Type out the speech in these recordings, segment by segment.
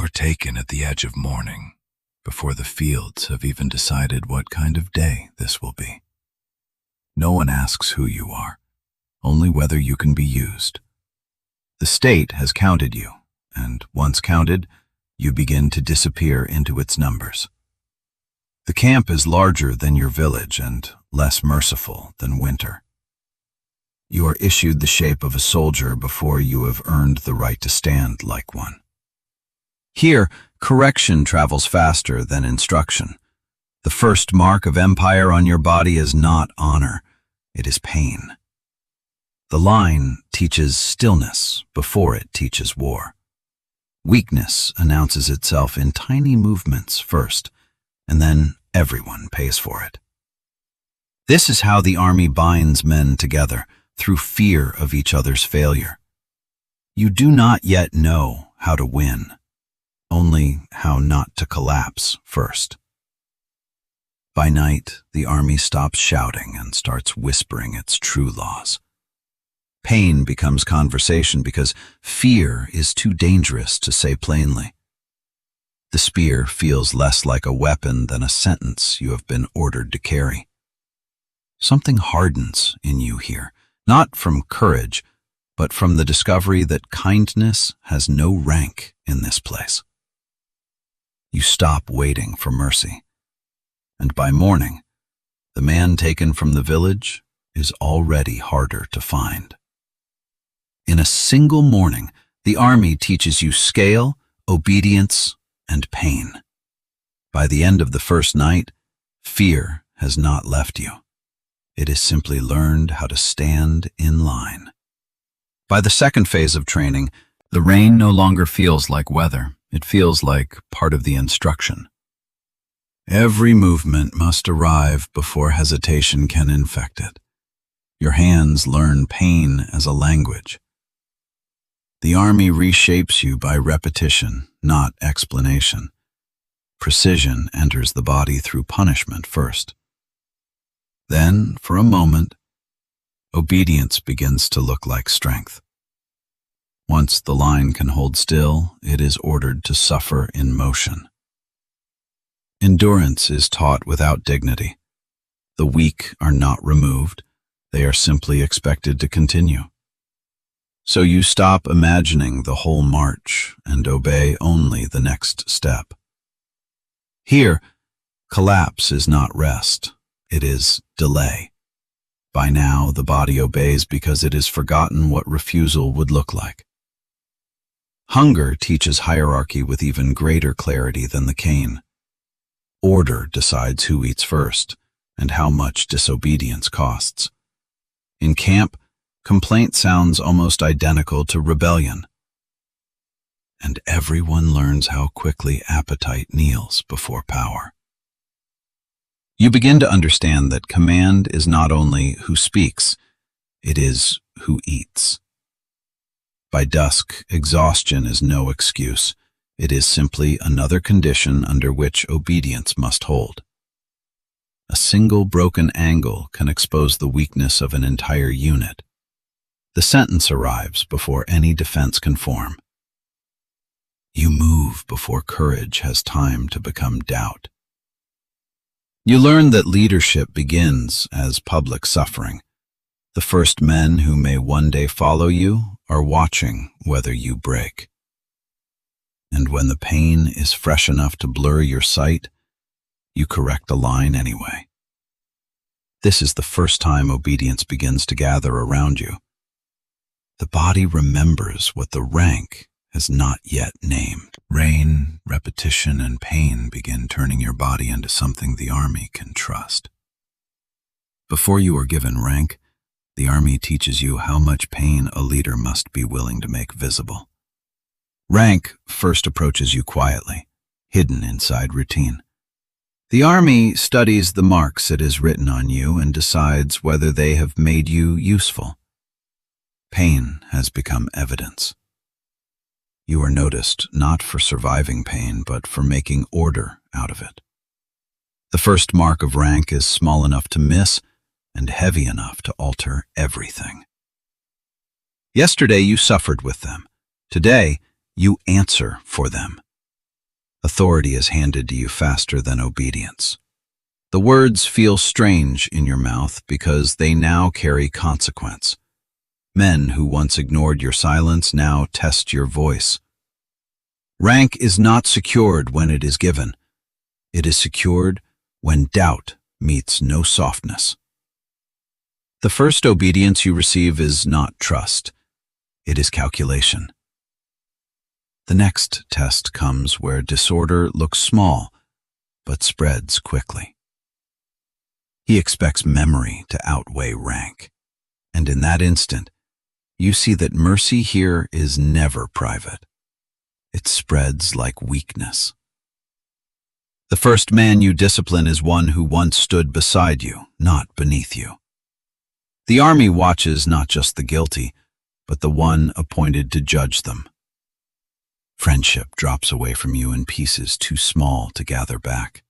are taken at the edge of morning, before the fields have even decided what kind of day this will be. No one asks who you are, only whether you can be used. The state has counted you, and once counted, you begin to disappear into its numbers. The camp is larger than your village and less merciful than winter. You are issued the shape of a soldier before you have earned the right to stand like one. Here, correction travels faster than instruction. The first mark of empire on your body is not honor, it is pain. The line teaches stillness before it teaches war. Weakness announces itself in tiny movements first, and then everyone pays for it. This is how the army binds men together, through fear of each other's failure. You do not yet know how to win, only how not to collapse first. By night, the army stops shouting and starts whispering its true laws. Pain becomes conversation because fear is too dangerous to say plainly. The spear feels less like a weapon than a sentence you have been ordered to carry. Something hardens in you here, not from courage, but from the discovery that kindness has no rank in this place. You stop waiting for mercy, and by morning, the man taken from the village is already harder to find. In a single morning, the army teaches you scale, obedience, and pain. By the end of the first night, fear has not left you. It has simply learned how to stand in line. By the second phase of training, the rain no longer feels like weather. It feels like part of the instruction. Every movement must arrive before hesitation can infect it. Your hands learn pain as a language. The army reshapes you by repetition, not explanation. Precision enters the body through punishment first. Then, for a moment, obedience begins to look like strength. Once the line can hold still, it is ordered to suffer in motion. Endurance is taught without dignity. The weak are not removed, they are simply expected to continue. So you stop imagining the whole march and obey only the next step. Here, collapse is not rest, it is delay. By now, the body obeys because it has forgotten what refusal would look like. Hunger teaches hierarchy with even greater clarity than the cane. Order decides who eats first and how much disobedience costs. In camp, complaint sounds almost identical to rebellion. And everyone learns how quickly appetite kneels before power. You begin to understand that command is not only who speaks, it is who eats. By dusk, exhaustion is no excuse. It is simply another condition under which obedience must hold. A single broken angle can expose the weakness of an entire unit. The sentence arrives before any defense can form. You move before courage has time to become doubt. You learn that leadership begins as public suffering. The first men who may one day follow you are watching whether you break. And when the pain is fresh enough to blur your sight, you correct the line anyway. This is the first time obedience begins to gather around you. The body remembers what the rank has not yet named. Rain, repetition, and pain begin turning your body into something the army can trust. Before you are given rank, the army teaches you how much pain a leader must be willing to make visible. Rank first approaches you quietly, hidden inside routine. The army studies the marks it has written on you and decides whether they have made you useful. Pain has become evidence. You are noticed not for surviving pain, but for making order out of it. The first mark of rank is small enough to miss and heavy enough to alter everything. Yesterday you suffered with them. Today you answer for them. Authority is handed to you faster than obedience. The words feel strange in your mouth because they now carry consequence. Men who once ignored your silence now test your voice. Rank is not secured when it is given. It is secured when doubt meets no softness. The first obedience you receive is not trust. It is calculation. The next test comes where disorder looks small, but spreads quickly. He expects memory to outweigh rank, and in that instant, you see that mercy here is never private. It spreads like weakness. The first man you discipline is one who once stood beside you, not beneath you. The army watches not just the guilty, but the one appointed to judge them. Friendship drops away from you in pieces too small to gather back.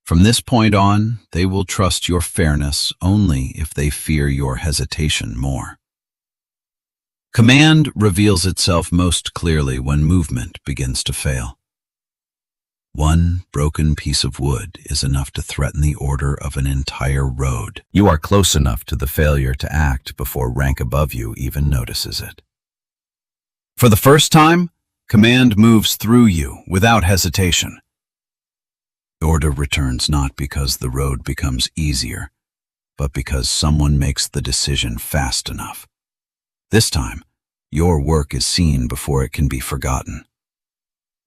From this point on, they will trust your fairness only if they fear your hesitation more. Command reveals itself most clearly when movement begins to fail. One broken piece of wood is enough to threaten the order of an entire road. You are close enough to the failure to act before rank above you even notices it. For the first time, command moves through you without hesitation. Order returns not because the road becomes easier, but because someone makes the decision fast enough. This time, your work is seen before it can be forgotten.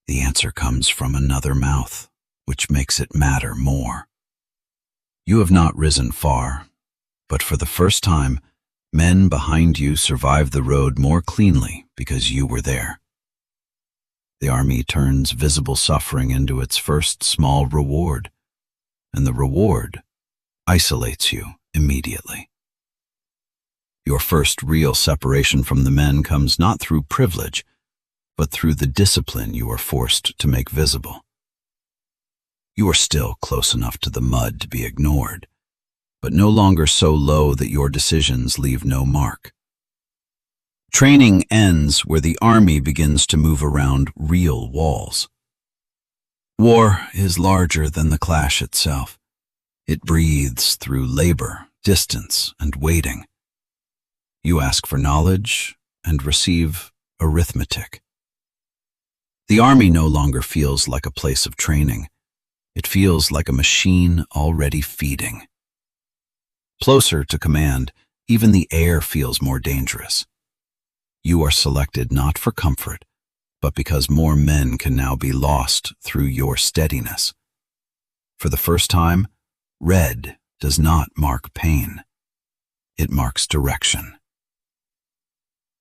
The answer comes from another mouth, which makes it matter more. You have not risen far, but for the first time, men behind you survived the road more cleanly because you were there. The army turns visible suffering into its first small reward, and the reward isolates you immediately. Your first real separation from the men comes not through privilege, but through the discipline you are forced to make visible. You are still close enough to the mud to be ignored, but no longer so low that your decisions leave no mark. Training ends where the army begins to move around real walls. War is larger than the clash itself. It breathes through labor, distance, and waiting. You ask for knowledge and receive arithmetic. The army no longer feels like a place of training. It feels like a machine already feeding. Closer to command, even the air feels more dangerous. You are selected not for comfort, but because more men can now be lost through your steadiness. For the first time, red does not mark pain. It marks direction.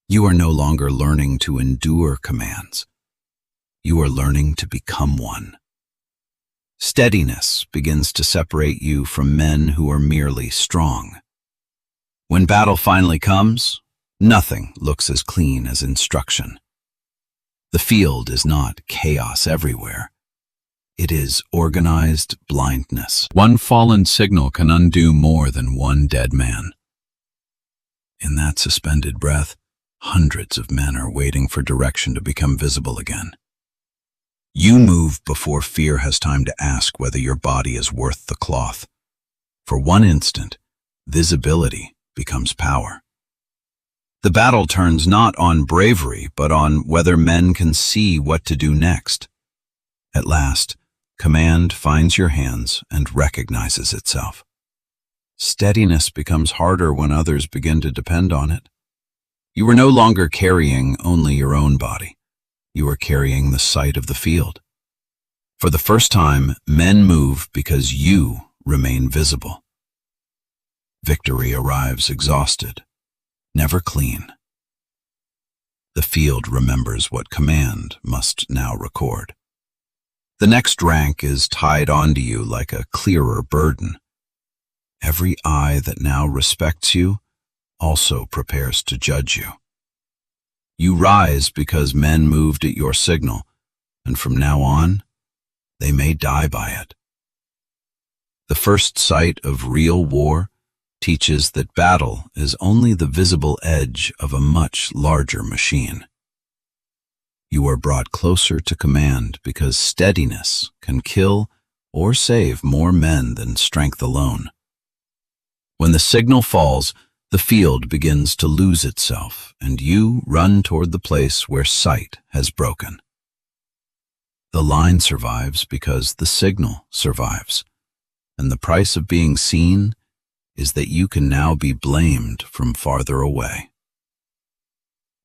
You are no longer learning to endure commands. You are learning to become one. Steadiness begins to separate you from men who are merely strong. When battle finally comes, nothing looks as clean as instruction. The field is not chaos everywhere. It is organized blindness. One fallen signal can undo more than one dead man. In that suspended breath, hundreds of men are waiting for direction to become visible again. You move before fear has time to ask whether your body is worth the cloth. For one instant, visibility becomes power. The battle turns not on bravery, but on whether men can see what to do next. At last, command finds your hands and recognizes itself. Steadiness becomes harder when others begin to depend on it. You are no longer carrying only your own body. You are carrying the sight of the field. For the first time, men move because you remain visible. Victory arrives exhausted, never clean. The field remembers what command must now record. The next rank is tied onto you like a clearer burden. Every eye that now respects you also prepares to judge you. You rise because men moved at your signal, and from now on, they may die by it. The first sight of real war teaches that battle is only the visible edge of a much larger machine. You are brought closer to command because steadiness can kill or save more men than strength alone. When the signal falls, the field begins to lose itself, and you run toward the place where sight has broken. The line survives because the signal survives, and the price of being seen is that you can now be blamed from farther away.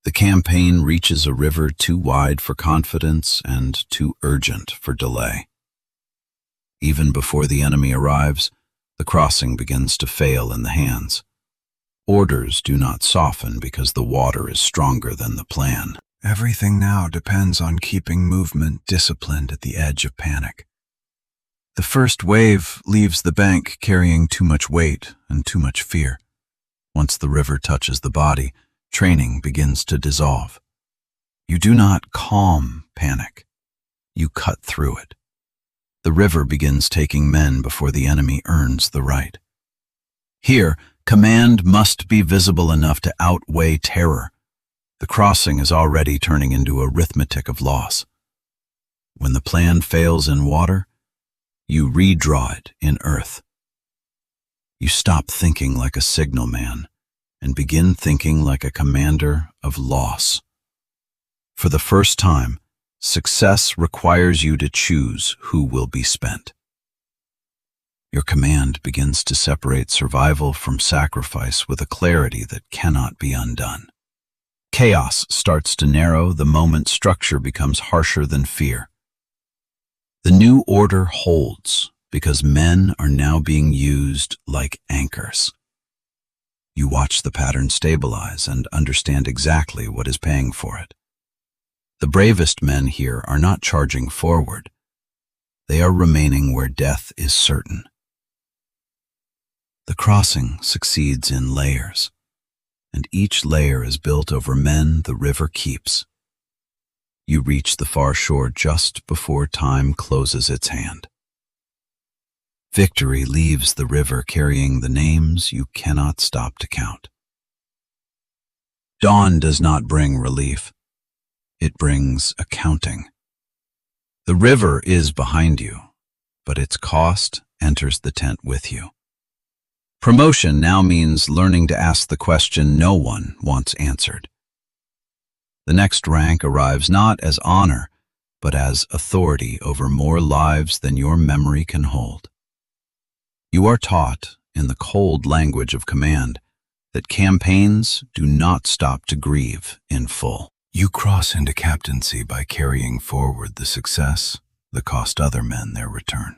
The campaign reaches a river too wide for confidence and too urgent for delay. Even before the enemy arrives, the crossing begins to fail in the hands. Orders do not soften because the water is stronger than the plan. Everything now depends on keeping movement disciplined at the edge of panic. The first wave leaves the bank carrying too much weight and too much fear. Once the river touches the body, training begins to dissolve. You do not calm panic. You cut through it. The river begins taking men before the enemy earns the right. Here, command must be visible enough to outweigh terror. The crossing is already turning into arithmetic of loss. When the plan fails in water, you redraw it in earth. You stop thinking like a signalman and begin thinking like a commander of loss. For the first time, success requires you to choose who will be spent. Your command begins to separate survival from sacrifice with a clarity that cannot be undone. Chaos starts to narrow the moment structure becomes harsher than fear. The new order holds because men are now being used like anchors. You watch the pattern stabilize and understand exactly what is paying for it. The bravest men here are not charging forward. They are remaining where death is certain. The crossing succeeds in layers, and each layer is built over men the river keeps. You reach the far shore just before time closes its hand. Victory leaves the river carrying the names you cannot stop to count. Dawn does not bring relief. It brings accounting. The river is behind you, but its cost enters the tent with you. Promotion now means learning to ask the question no one wants answered. The next rank arrives not as honor, but as authority over more lives than your memory can hold. You are taught, in the cold language of command, that campaigns do not stop to grieve in full. You cross into captaincy by carrying forward the success that cost other men their return.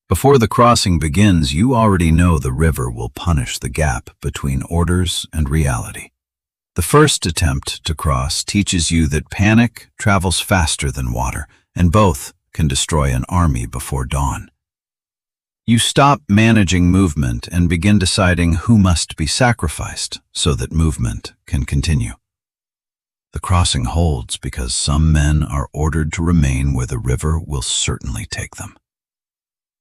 Before the crossing begins, you already know the river will punish the gap between orders and reality. The first attempt to cross teaches you that panic travels faster than water, and both can destroy an army before dawn. You stop managing movement and begin deciding who must be sacrificed so that movement can continue. The crossing holds because some men are ordered to remain where the river will certainly take them.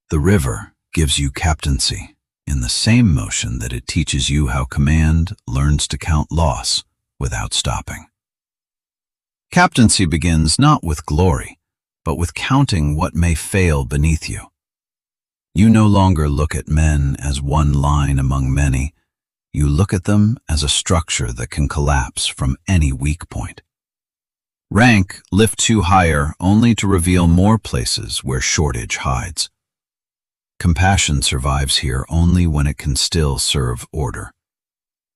The river gives you captaincy in the same motion that it teaches you how command learns to count loss without stopping. Captaincy begins not with glory, but with counting what may fail beneath you. You no longer look at men as one line among many. You look at them as a structure that can collapse from any weak point. Rank lifts you higher only to reveal more places where shortage hides. Compassion survives here only when it can still serve order.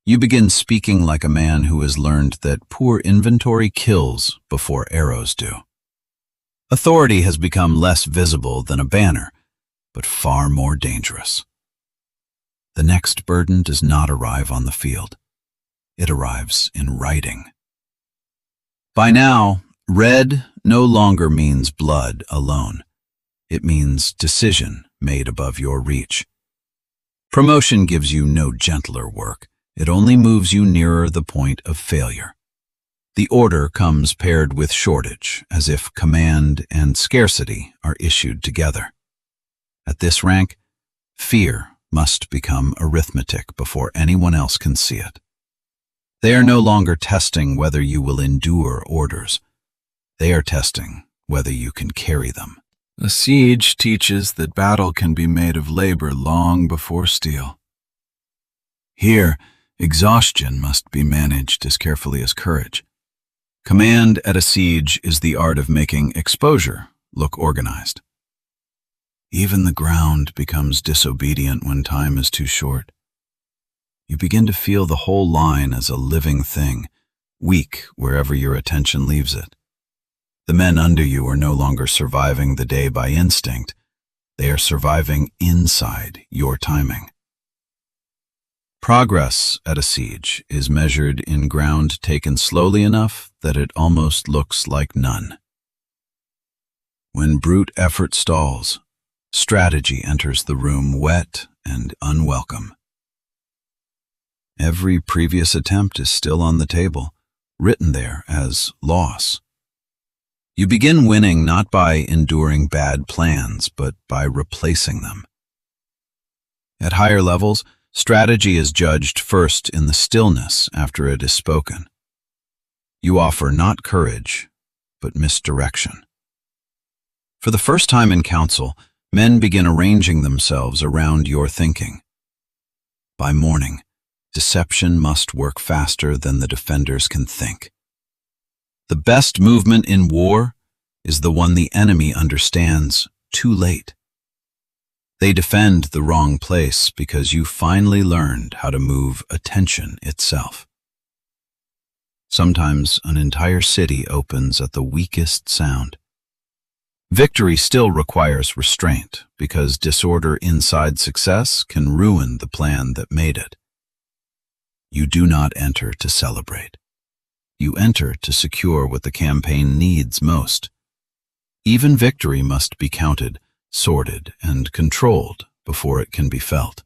You begin speaking like a man who has learned that poor inventory kills before arrows do. Authority has become less visible than a banner, but far more dangerous. The next burden does not arrive on the field. It arrives in writing. By now, red no longer means blood alone. It means decision made above your reach. Promotion gives you no gentler work. It only moves you nearer the point of failure. The order comes paired with shortage, as if command and scarcity are issued together. At this rank, fear must become arithmetic before anyone else can see it. They are no longer testing whether you will endure orders. They are testing whether you can carry them. A siege teaches that battle can be made of labor long before steel. Here, exhaustion must be managed as carefully as courage. Command at a siege is the art of making exposure look organized. Even the ground becomes disobedient when time is too short. You begin to feel the whole line as a living thing, weak wherever your attention leaves it. The men under you are no longer surviving the day by instinct. They are surviving inside your timing. Progress at a siege is measured in ground taken slowly enough that it almost looks like none. When brute effort stalls, strategy enters the room wet and unwelcome. Every previous attempt is still on the table, written there as loss. You begin winning not by enduring bad plans, but by replacing them. At higher levels, strategy is judged first in the stillness after it is spoken. You offer not courage, but misdirection. For the first time in council, men begin arranging themselves around your thinking. By morning, deception must work faster than the defenders can think. The best movement in war is the one the enemy understands too late. They defend the wrong place because you finally learned how to move attention itself. Sometimes an entire city opens at the weakest sound. Victory still requires restraint because disorder inside success can ruin the plan that made it. You do not enter to celebrate. You enter to secure what the campaign needs most. Even victory must be counted, sorted, and controlled before it can be felt.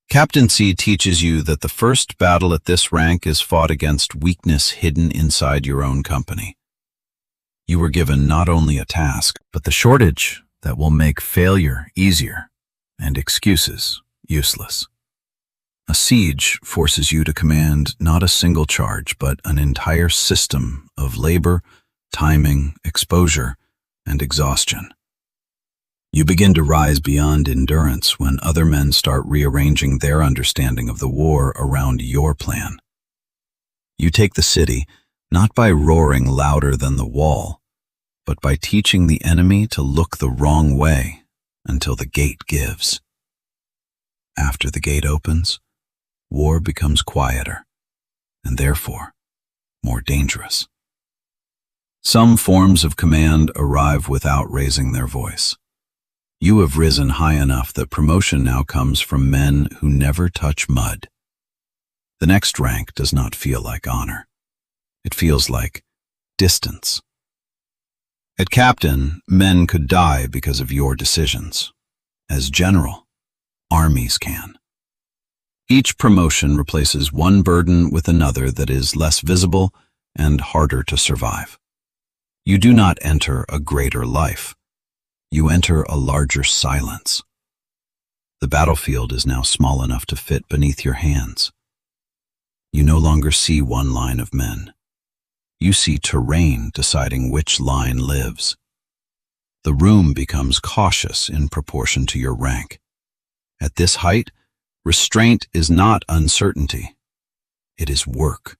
Captaincy teaches you that the first battle at this rank is fought against weakness hidden inside your own company. You were given not only a task, but the shortage that will make failure easier and excuses useless. A siege forces you to command not a single charge, but an entire system of labor, timing, exposure, and exhaustion. You begin to rise beyond endurance when other men start rearranging their understanding of the war around your plan. You take the city not by roaring louder than the wall, but by teaching the enemy to look the wrong way until the gate gives. After the gate opens, war becomes quieter, and therefore more dangerous. Some forms of command arrive without raising their voice. You have risen high enough that promotion now comes from men who never touch mud. The next rank does not feel like honor. It feels like distance. At captain, men could die because of your decisions. As general, armies can. Each promotion replaces one burden with another that is less visible and harder to survive. You do not enter a greater life. You enter a larger silence. The battlefield is now small enough to fit beneath your hands. You no longer see one line of men. You see terrain deciding which line lives. The room becomes cautious in proportion to your rank. At this height, restraint is not uncertainty. It is work.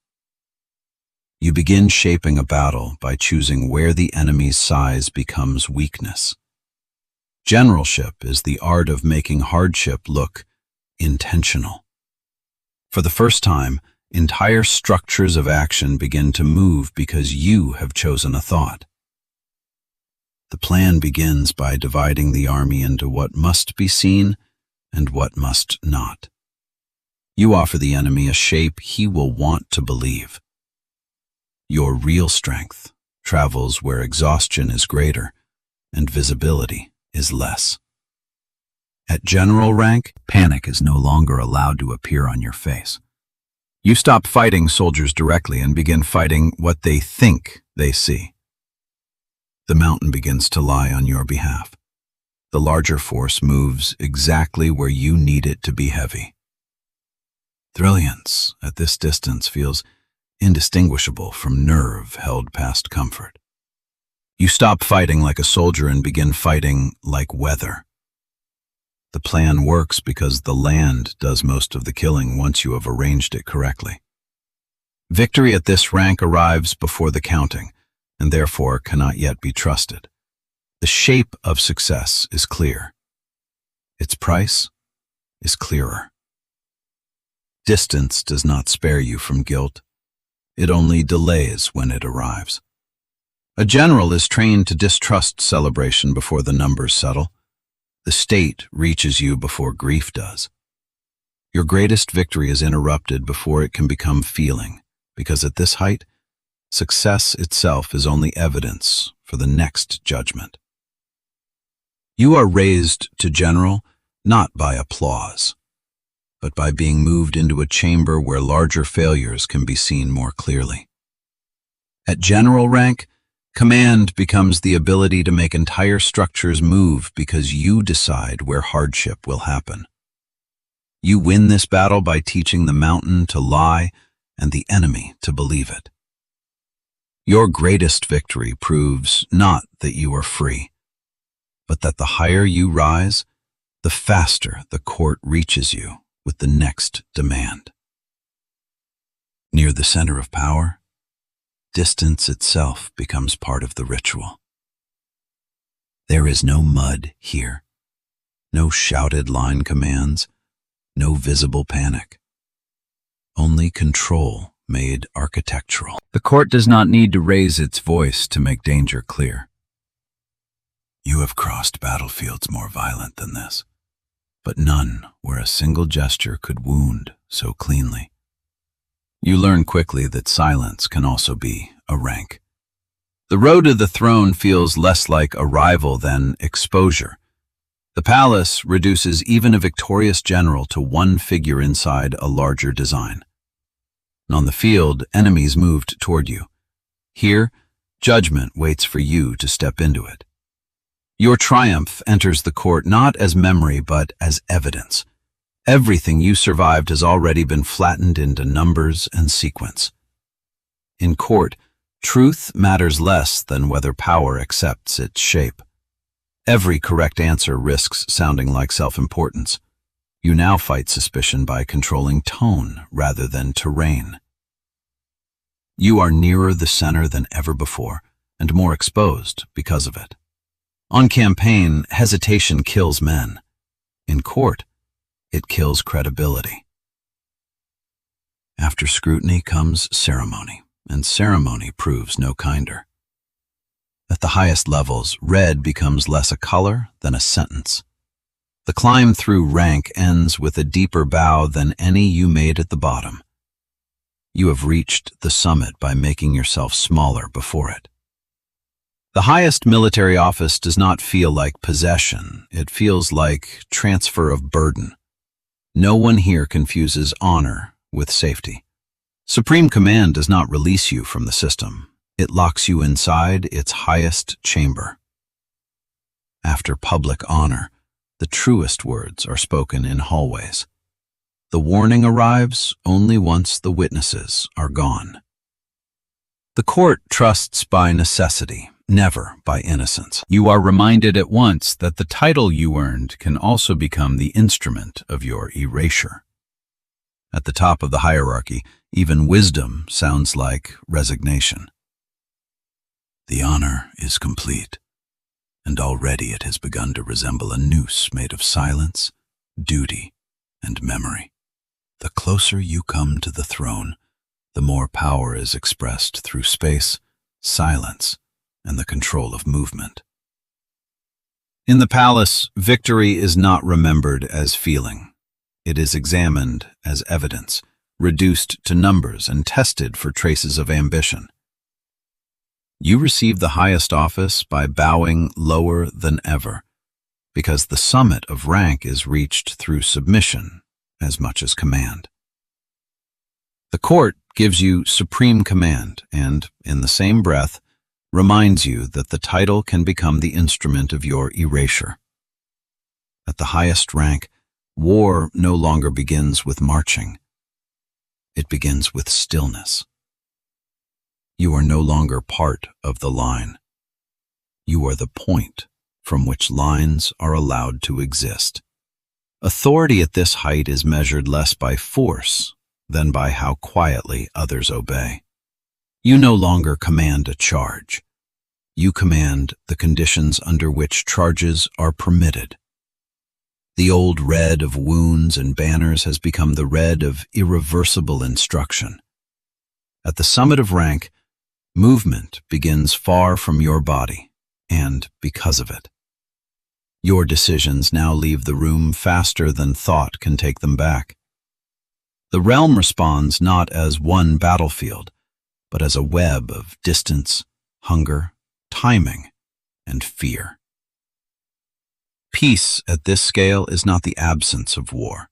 You begin shaping a battle by choosing where the enemy's size becomes weakness. Generalship is the art of making hardship look intentional. For the first time, entire structures of action begin to move because you have chosen a thought. The plan begins by dividing the army into what must be seen and what must not. You offer the enemy a shape he will want to believe. Your real strength travels where exhaustion is greater and visibility is less. At general rank, panic is no longer allowed to appear on your face. You stop fighting soldiers directly and begin fighting what they think they see. The mountain begins to lie on your behalf. The larger force moves exactly where you need it to be heavy. Brilliance at this distance feels indistinguishable from nerve held past comfort. You stop fighting like a soldier and begin fighting like weather. The plan works because the land does most of the killing once you have arranged it correctly. Victory at this rank arrives before the counting, and therefore cannot yet be trusted. The shape of success is clear. Its price is clearer. Distance does not spare you from guilt. It only delays when it arrives. A general is trained to distrust celebration before the numbers settle. The state reaches you before grief does. Your greatest victory is interrupted before it can become feeling, because at this height, success itself is only evidence for the next judgment. You are raised to general not by applause, but by being moved into a chamber where larger failures can be seen more clearly. At general rank, command becomes the ability to make entire structures move because you decide where hardship will happen. You win this battle by teaching the mountain to lie and the enemy to believe it. Your greatest victory proves not that you are free, but that the higher you rise, the faster the court reaches you with the next demand. Near the center of power, distance itself becomes part of the ritual. There is no mud here, no shouted line commands, no visible panic. Only control made architectural. The court does not need to raise its voice to make danger clear. You have crossed battlefields more violent than this, but none where a single gesture could wound so cleanly. You learn quickly that silence can also be a rank. The road to the throne feels less like arrival than exposure. The palace reduces even a victorious general to one figure inside a larger design. On the field, enemies moved toward you. Here, judgment waits for you to step into it. Your triumph enters the court not as memory but as evidence. Everything you survived has already been flattened into numbers and sequence. In court, truth matters less than whether power accepts its shape. Every correct answer risks sounding like self-importance. You now fight suspicion by controlling tone rather than terrain. You are nearer the center than ever before, and more exposed because of it. On campaign, hesitation kills men. In court, it kills credibility. After scrutiny comes ceremony, and ceremony proves no kinder. At the highest levels, red becomes less a color than a sentence. The climb through rank ends with a deeper bow than any you made at the bottom. You have reached the summit by making yourself smaller before it. The highest military office does not feel like possession. It feels like transfer of burden. No one here confuses honor with safety. Supreme Command does not release you from the system. It locks you inside its highest chamber. After public honor, the truest words are spoken in hallways. The warning arrives only once the witnesses are gone. The court trusts by necessity, never by innocence. You are reminded at once that the title you earned can also become the instrument of your erasure. At the top of the hierarchy, even wisdom sounds like resignation. The honor is complete, and already it has begun to resemble a noose made of silence, duty, and memory. The closer you come to the throne, the more power is expressed through space, silence, and the control of movement. In the palace, victory is not remembered as feeling. It is examined as evidence, reduced to numbers and tested for traces of ambition. You receive the highest office by bowing lower than ever, because the summit of rank is reached through submission as much as command. The court gives you supreme command and, in the same breath, reminds you that the title can become the instrument of your erasure. At the highest rank, war no longer begins with marching. It begins with stillness. You are no longer part of the line. You are the point from which lines are allowed to exist. Authority at this height is measured less by force than by how quietly others obey. You no longer command a charge. You command the conditions under which charges are permitted. The old red of wounds and banners has become the red of irreversible instruction. At the summit of rank, movement begins far from your body, and because of it. Your decisions now leave the room faster than thought can take them back. The realm responds not as one battlefield, but as a web of distance, hunger, timing, and fear. Peace at this scale is not the absence of war.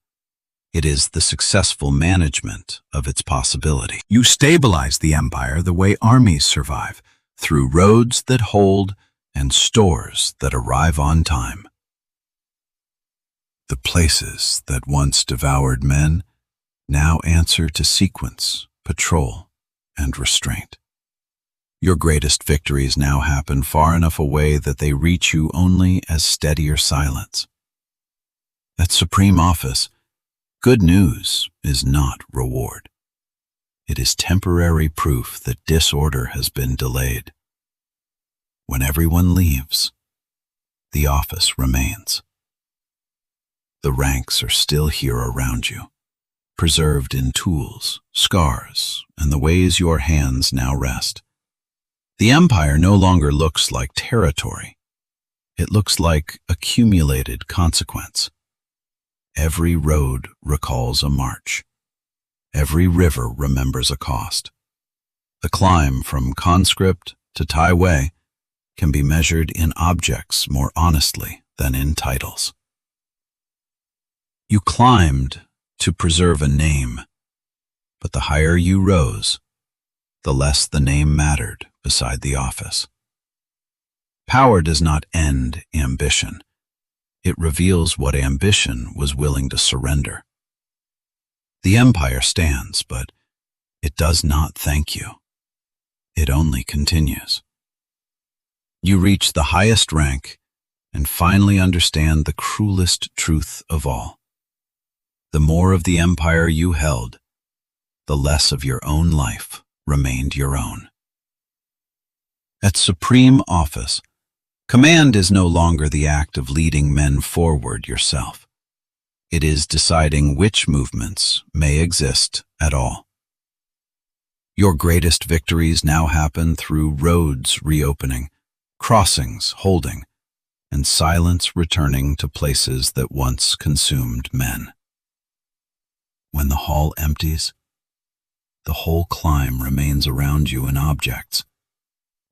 It is the successful management of its possibility. You stabilize the empire the way armies survive, through roads that hold and stores that arrive on time. The places that once devoured men now answer to sequence, patrol, and restraint. Your greatest victories now happen far enough away that they reach you only as steadier silence. At supreme office, good news is not reward. It is temporary proof that disorder has been delayed. When everyone leaves, the office remains. The ranks are still here around you, preserved in tools, scars, and the ways your hands now rest. The empire no longer looks like territory. It looks like accumulated consequence. Every road recalls a march. Every river remembers a cost. The climb from Conscript to Taiwei can be measured in objects more honestly than in titles. You climbed to preserve a name, but the higher you rose, the less the name mattered beside the office. Power does not end ambition. It reveals what ambition was willing to surrender. The empire stands, but it does not thank you. It only continues. You reach the highest rank and finally understand the cruelest truth of all. The more of the empire you held, the less of your own life remained your own. At supreme office, command is no longer the act of leading men forward yourself. It is deciding which movements may exist at all. Your greatest victories now happen through roads reopening, crossings holding, and silence returning to places that once consumed men. When the hall empties, the whole climb remains around you in objects,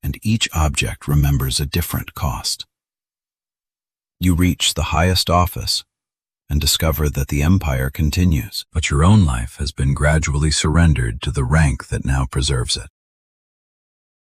and each object remembers a different cost. You reach the highest office and discover that the empire continues, but your own life has been gradually surrendered to the rank that now preserves it.